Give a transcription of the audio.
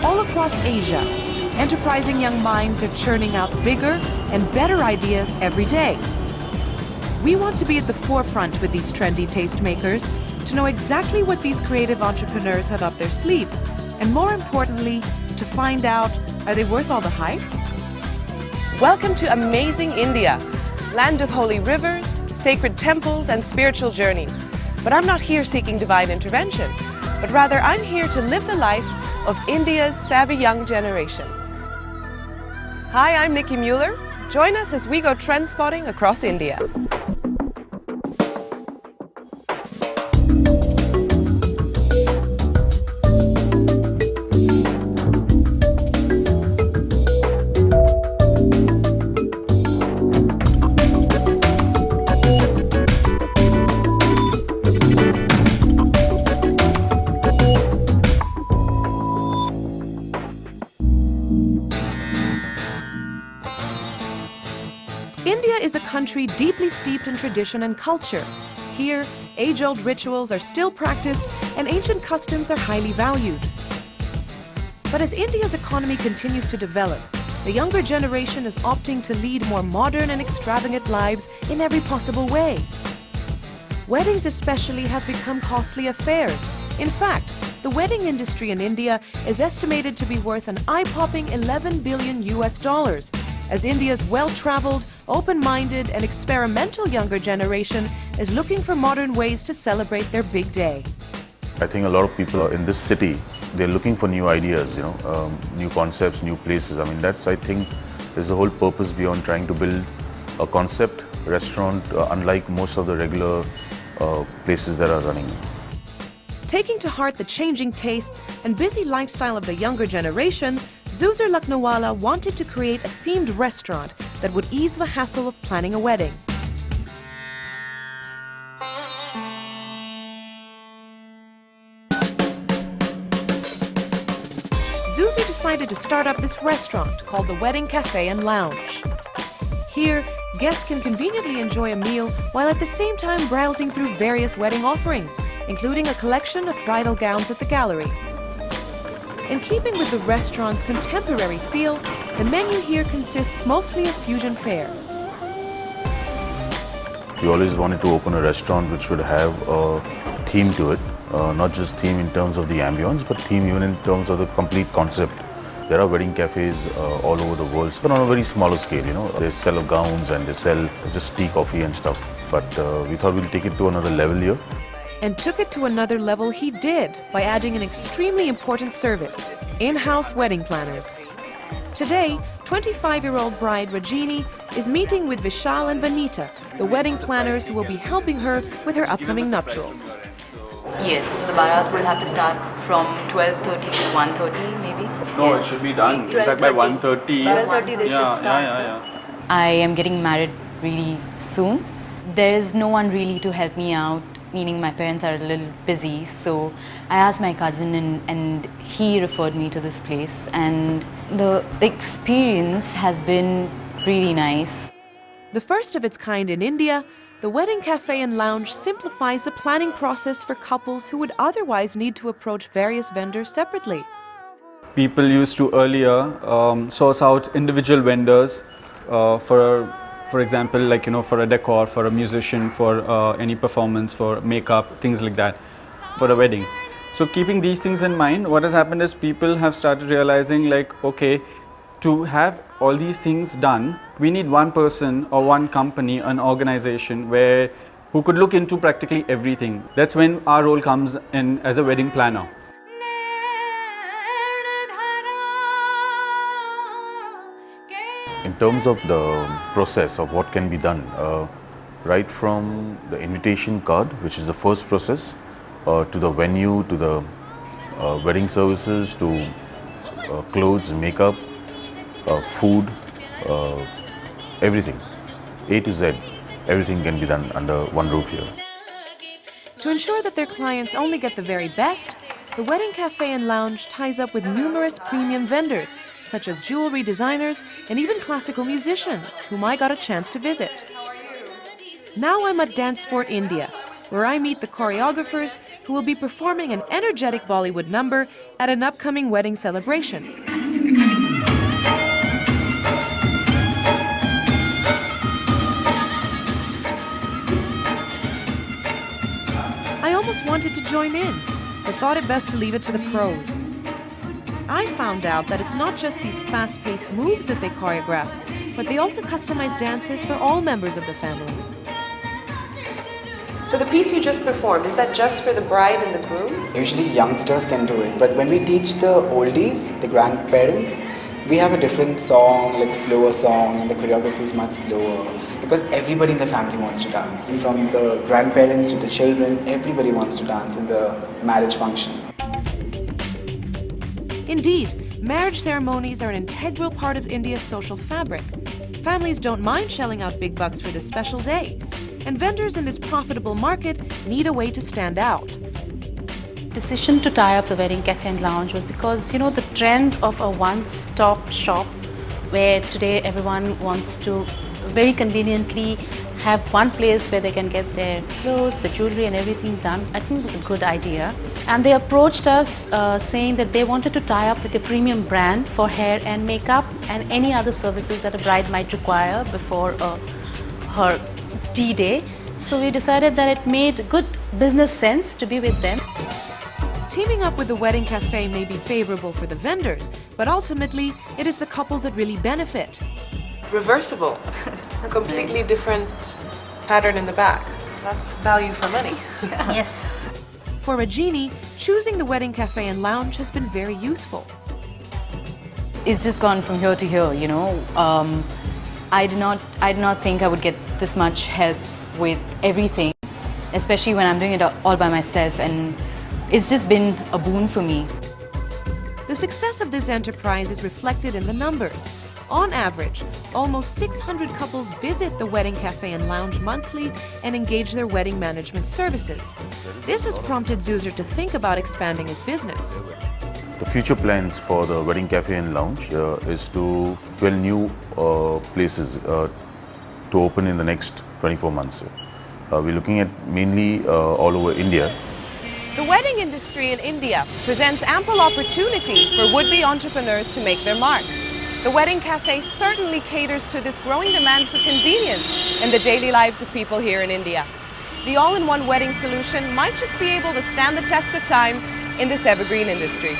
all across Asia, enterprising young minds are churning out bigger and better ideas every day. We want to be at the forefront with these trendy tastemakers, to know exactly what these creative entrepreneurs have up their sleeves, and more importantly, to find out, are they worth all the hype? Welcome to amazing India, land of holy rivers, sacred temples and spiritual journeys. But I'm not here seeking divine intervention, but rather I'm here to live the life of India's savvy young generation. Hi, I'm Nikki Mueller. Join us as we go trend spotting across India. India is a country deeply steeped in tradition and culture. Here, age-old rituals are still practiced and ancient customs are highly valued. But as India's economy continues to develop, the younger generation is opting to lead more modern and extravagant lives in every possible way. Weddings especially have become costly affairs. In fact, the wedding industry in India is estimated to be worth an eye-popping $11 billion, as India's well-traveled, open-minded and experimental younger generation is looking for modern ways to celebrate their big day. I think a lot of people in this city, they're looking for new ideas, new concepts, new places. I mean, that's, I think, is the whole purpose beyond trying to build a concept restaurant, unlike most of the regular places that are running. Taking to heart the changing tastes and busy lifestyle of the younger generation, Zuzur Lakhnowala wanted to create a themed restaurant that would ease the hassle of planning a wedding. Zuzur decided to start up this restaurant called the Wedding Cafe and Lounge. Here, guests can conveniently enjoy a meal while at the same time browsing through various wedding offerings, including a collection of bridal gowns at the gallery. In keeping with the restaurant's contemporary feel, the menu here consists mostly of fusion fare. We always wanted to open a restaurant which would have a theme to it, not just theme in terms of the ambience, but theme even in terms of the complete concept. There are wedding cafes all over the world, but on a very smaller scale, They sell gowns and they sell just tea, coffee and stuff. But we thought we'll take it to another level here. And took it to another level he did by adding an extremely important service, in-house wedding planners. Today, 25-year-old bride Rajini is meeting with Vishal and Vanita, the wedding planners who will be helping her with her upcoming nuptials. Yes, so the barat will have to start from 12:30 to 1:30 maybe. No, yes. It should be done. Exactly by 1:30. 12:30 they should start. Yeah. I am getting married really soon. There is no one really to help me out, meaning my parents are a little busy. So I asked my cousin and he referred me to this place, and the experience has been really nice. The first of its kind in India, the Wedding Cafe and Lounge simplifies the planning process for couples who would otherwise need to approach various vendors separately. People used to earlier source out individual vendors for example, like, for a decor, for a musician, for any performance, for makeup, things like that, for a wedding. So keeping these things in mind, what has happened is people have started realizing, like, okay, to have all these things done, we need one person or one company, an organization who could look into practically everything. That's when our role comes in as a wedding planner. In terms of the process of what can be done, right from the invitation card, which is the first process, to the venue, to the wedding services, to clothes, makeup, food, everything, A to Z, everything can be done under one roof here. To ensure that their clients only get the very best, the Wedding Cafe and Lounge ties up with numerous premium vendors, such as jewelry designers and even classical musicians, whom I got a chance to visit. Now I'm at Dance Sport India, where I meet the choreographers who will be performing an energetic Bollywood number at an upcoming wedding celebration. I almost wanted to join in, but thought it best to leave it to the pros. I found out that it's not just these fast-paced moves that they choreograph, but they also customize dances for all members of the family. So the piece you just performed, is that just for the bride and the groom? Usually youngsters can do it, but when we teach the oldies, the grandparents, we have a different song, like a slower song, and the choreography is much slower because everybody in the family wants to dance. From the grandparents to the children, everybody wants to dance in the marriage function. Indeed, marriage ceremonies are an integral part of India's social fabric. Families don't mind shelling out big bucks for this special day, and vendors in this profitable market need a way to stand out. Decision to tie up the wedding cafe and lounge was because, you know, the trend of a one-stop shop where today everyone wants to very conveniently have one place where they can get their clothes, the jewelry and everything done. I think it was a good idea. And they approached us saying that they wanted to tie up with a premium brand for hair and makeup and any other services that a bride might require before her tea day. So we decided that it made good business sense to be with them. Teaming up with the wedding cafe may be favorable for the vendors, but ultimately, it is the couples that really benefit. Reversible. A completely different pattern in the back. That's value for money. Yes. For Rajini, choosing the wedding cafe and lounge has been very useful. It's just gone from here to here, you know. I did not think I would get this much help with everything, especially when I'm doing it all by myself, and it's just been a boon for me. The success of this enterprise is reflected in the numbers. On average, almost 600 couples visit the wedding cafe and lounge monthly and engage their wedding management services. This has prompted Zuzer to think about expanding his business. The future plans for the wedding cafe and lounge is to build new places to open in the next 24 months. We're looking at mainly all over India. The wedding industry in India presents ample opportunity for would-be entrepreneurs to make their mark. The wedding cafe certainly caters to this growing demand for convenience in the daily lives of people here in India. The all-in-one wedding solution might just be able to stand the test of time in this evergreen industry.